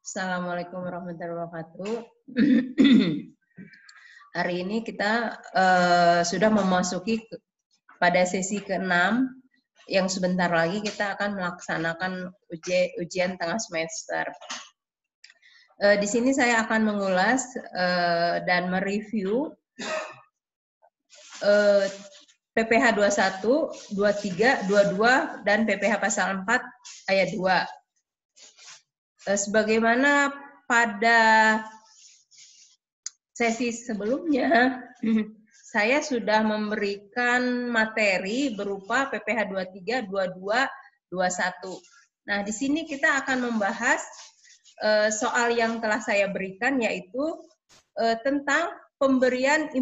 Assalamualaikum warahmatullahi wabarakatuh. Hari ini kita sudah memasuki pada sesi ke-6 yang sebentar lagi kita akan melaksanakan ujian tengah semester. Di sini saya akan mengulas dan mereview PPH 21, 23, 22, dan PPH pasal 4 ayat 2. Sebagaimana pada sesi sebelumnya, saya sudah memberikan materi berupa PPH 23, 22, 21. Nah, di sini kita akan membahas soal yang telah saya berikan, yaitu tentang pemberian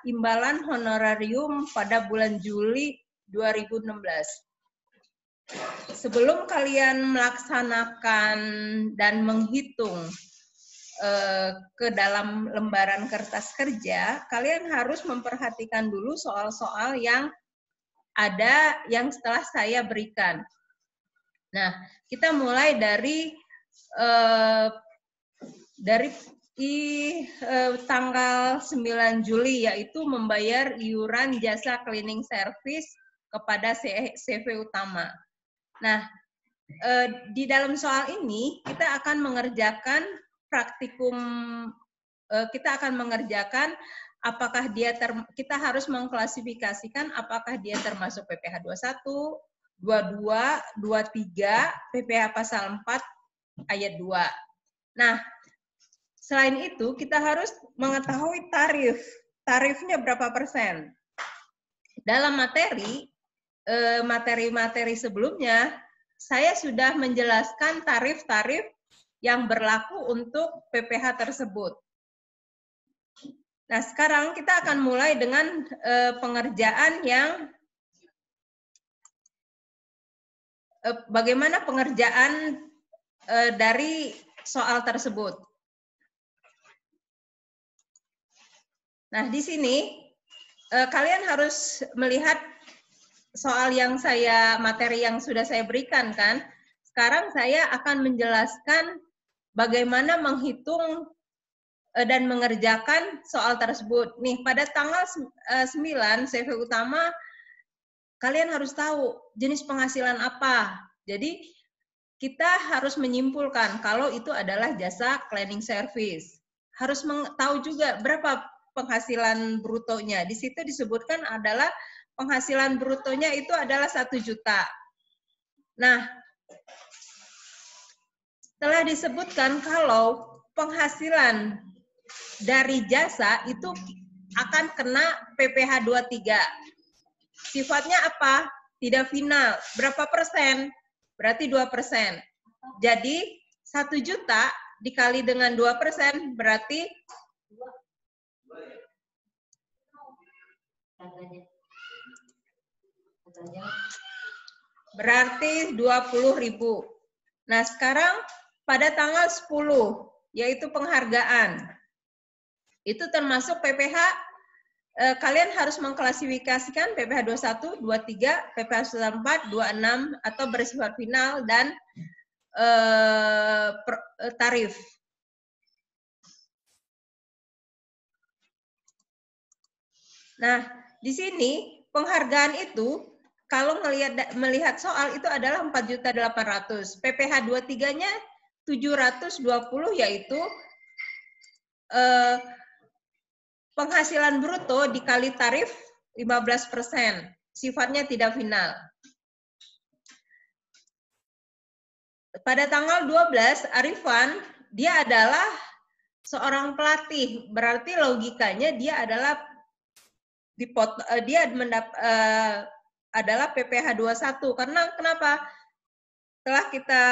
imbalan honorarium pada bulan Juli 2016. Sebelum kalian melaksanakan dan menghitung ke dalam lembaran kertas kerja, kalian harus memperhatikan dulu soal-soal yang ada yang setelah saya berikan. Nah, kita mulai dari tanggal 9 Juli, yaitu membayar iuran jasa cleaning service kepada CV utama. Nah, di dalam soal ini kita akan mengerjakan praktikum, kita akan mengerjakan apakah kita harus mengklasifikasikan apakah dia termasuk PPH 21, 22, 23, PPH pasal 4 ayat 2. Nah, selain itu kita harus mengetahui tarifnya berapa persen. Dalam materi sebelumnya, saya sudah menjelaskan tarif-tarif yang berlaku untuk PPH tersebut. Nah, sekarang kita akan mulai dengan pengerjaan yang bagaimana pengerjaan dari soal tersebut. Nah, di sini kalian harus melihat soal yang materi yang sudah saya berikan kan. Sekarang saya akan menjelaskan bagaimana menghitung dan mengerjakan soal tersebut. Nih, pada tanggal 9 CV utama, kalian harus tahu jenis penghasilan apa. Jadi, kita harus menyimpulkan kalau itu adalah jasa cleaning service. Harus tahu juga berapa penghasilan brutonya. Di situ disebutkan adalah penghasilan brutonya itu adalah 1 juta. Nah, setelah disebutkan kalau penghasilan dari jasa itu akan kena PPH 23. Sifatnya apa? Tidak final. Berapa persen? Berarti 2%. Jadi 1 juta dikali dengan 2% berarti berarti 20.000. Nah, sekarang pada tanggal 10 yaitu penghargaan. Itu termasuk PPH, kalian harus mengklasifikasikan PPH 21, 23, PPH 4, 26, atau bersifat final dan tarif. Nah, di sini penghargaan itu, kalau melihat soal itu adalah 4.800.000. PPH 23-nya 720, yaitu penghasilan bruto dikali tarif 15%, sifatnya tidak final. Pada tanggal 12, Arifan, dia adalah seorang pelatih, berarti logikanya dia adalah adalah PPH 21. Karena kenapa? Setelah kita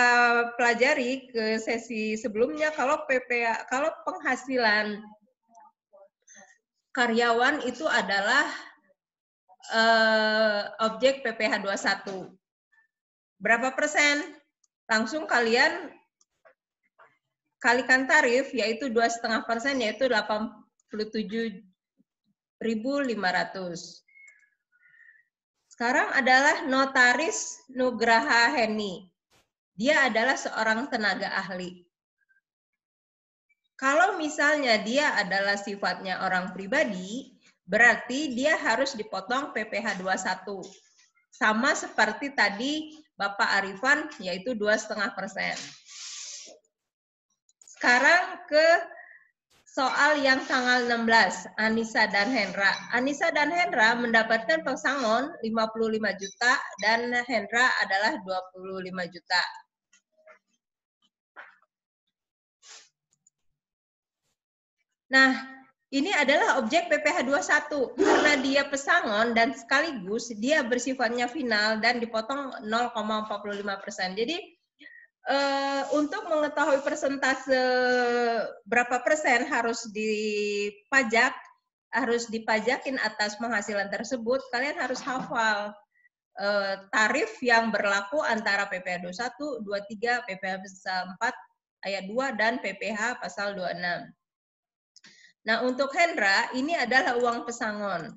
pelajari ke sesi sebelumnya, kalau penghasilan karyawan itu adalah objek PPH 21. Berapa persen? Langsung kalian kalikan tarif, yaitu 2,5%, yaitu 87.500. Sekarang adalah Notaris Nugraha Heni. dia adalah seorang tenaga ahli. Kalau misalnya dia adalah sifatnya orang pribadi, berarti dia harus dipotong PPh 21. Sama seperti tadi Bapak Arifan, yaitu 2,5%. Sekarang ke soal yang tanggal 16, Anissa dan Hendra. Anissa dan Hendra mendapatkan pesangon 55 juta dan Hendra adalah 25 juta. Nah, ini adalah objek PPh 21 karena dia pesangon dan sekaligus dia bersifatnya final dan dipotong 0,45%. Jadi untuk mengetahui persentase berapa persen harus dipajakin atas penghasilan tersebut, kalian harus hafal tarif yang berlaku antara PPh 21, 23, PPh pasal 4 ayat 2 dan PPh pasal 26. Nah, untuk Hendra, ini adalah uang pesangon.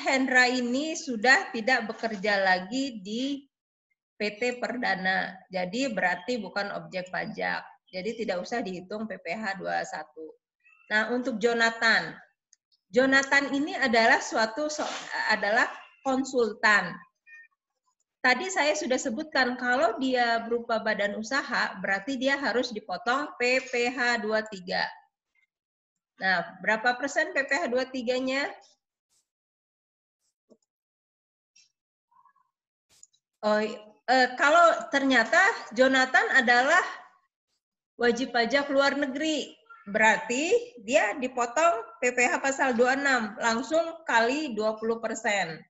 Hendra ini sudah tidak bekerja lagi di PT Perdana. Jadi berarti bukan objek pajak. Jadi tidak usah dihitung PPh 21. Nah, untuk Jonathan. Jonathan ini adalah adalah konsultan. Tadi saya sudah sebutkan kalau dia berupa badan usaha, berarti dia harus dipotong PPh 23. Nah, berapa persen PPh 23-nya? Kalau ternyata Jonathan adalah wajib pajak luar negeri, berarti dia dipotong PPh pasal 26, langsung kali 20%.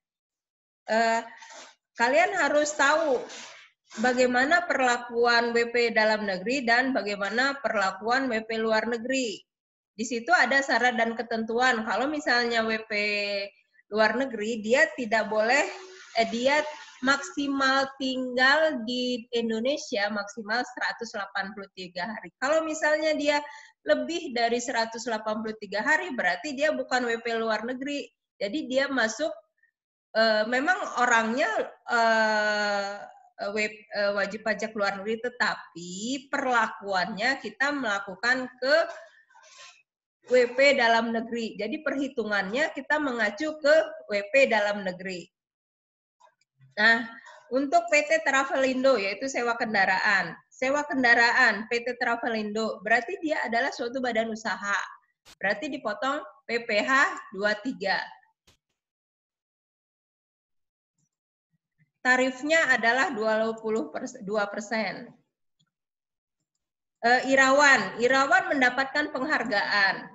Kalian harus tahu bagaimana perlakuan WP dalam negeri dan bagaimana perlakuan WP luar negeri. Di situ ada syarat dan ketentuan. Kalau misalnya WP luar negeri, dia tidak boleh, dia maksimal tinggal di Indonesia maksimal 183 hari. Kalau misalnya dia lebih dari 183 hari, berarti dia bukan WP luar negeri. Jadi dia masuk, memang orangnya wajib pajak luar negeri, tetapi perlakuannya kita melakukan ke WP dalam negeri. Jadi perhitungannya kita mengacu ke WP dalam negeri. Nah, untuk PT Travelindo yaitu sewa kendaraan. Sewa kendaraan PT Travelindo berarti dia adalah suatu badan usaha. Berarti dipotong PPh 23. Tarifnya adalah 22%. Irawan mendapatkan penghargaan.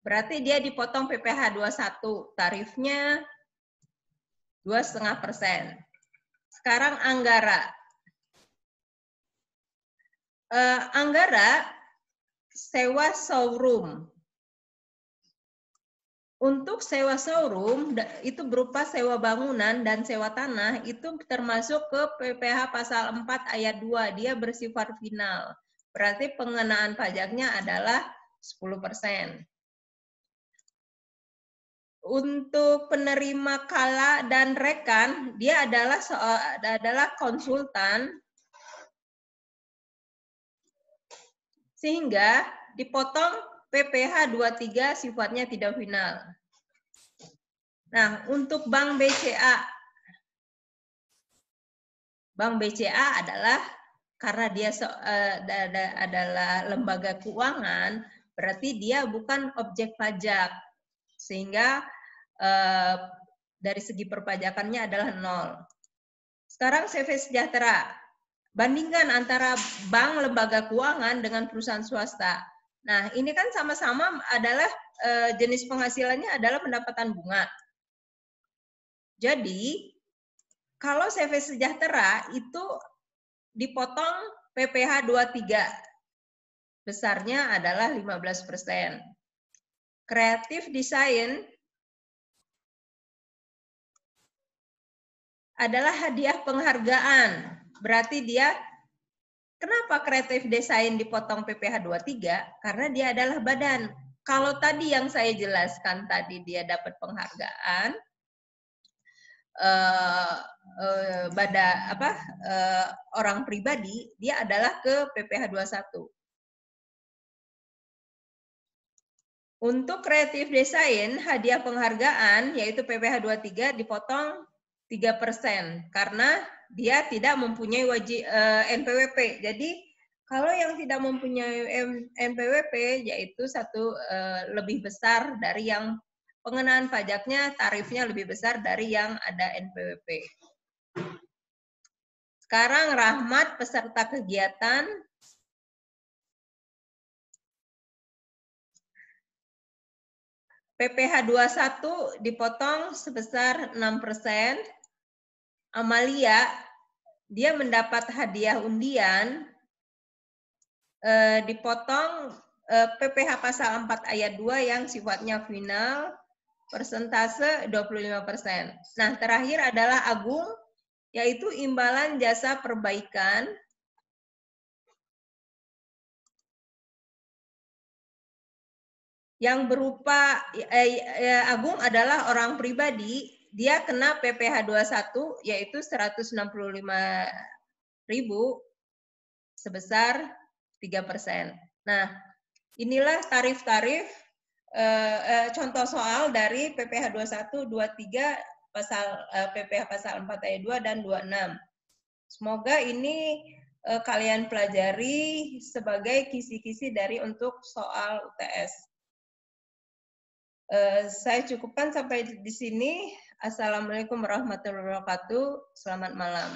Berarti dia dipotong PPh 21. Tarifnya 2,5%. Sekarang Anggara. Anggara sewa showroom. Untuk sewa showroom itu berupa sewa bangunan dan sewa tanah itu termasuk ke PPh pasal 4 ayat 2, dia bersifat final. Berarti pengenaan pajaknya adalah 10%. Untuk penerima kala dan rekan, dia adalah konsultan sehingga dipotong PPh 23 sifatnya tidak final. Nah, untuk Bank BCA. Bank BCA adalah karena dia adalah lembaga keuangan, berarti dia bukan objek pajak. Sehingga dari segi perpajakannya adalah 0. Sekarang CV Sejahtera. Bandingkan antara bank lembaga keuangan dengan perusahaan swasta. Nah, ini kan sama-sama adalah jenis penghasilannya adalah pendapatan bunga. Jadi, kalau CV Sejahtera itu dipotong PPh 23. Besarnya adalah 15%. Creative Design adalah hadiah penghargaan. Berarti dia, kenapa Creative Design dipotong PPh 23? Karena dia adalah badan. Kalau tadi yang saya jelaskan tadi dia dapat penghargaan, orang pribadi, dia adalah ke PPh 21. Untuk kreatif desain, hadiah penghargaan yaitu PPh 23 dipotong 3% karena dia tidak mempunyai wajib NPWP. Jadi kalau yang tidak mempunyai NPWP yaitu lebih besar dari yang pengenaan pajaknya, tarifnya lebih besar dari yang ada NPWP. Sekarang Rahmat peserta kegiatan. PPh 21 dipotong sebesar 6%. Amalia, dia mendapat hadiah undian, dipotong PPh pasal 4 ayat 2 yang sifatnya final, persentase 25%. Nah, terakhir adalah Agung, yaitu imbalan jasa perbaikan, yang berupa Agung adalah orang pribadi, dia kena PPh 21 yaitu 165.000 sebesar 3%. Nah, inilah tarif-tarif contoh soal dari PPh 21, 23 pasal PPh pasal 4 ayat 2 dan 26. Semoga ini kalian pelajari sebagai kisi-kisi dari untuk soal UTS. Saya cukupkan sampai di sini. Assalamualaikum warahmatullahi wabarakatuh. Selamat malam.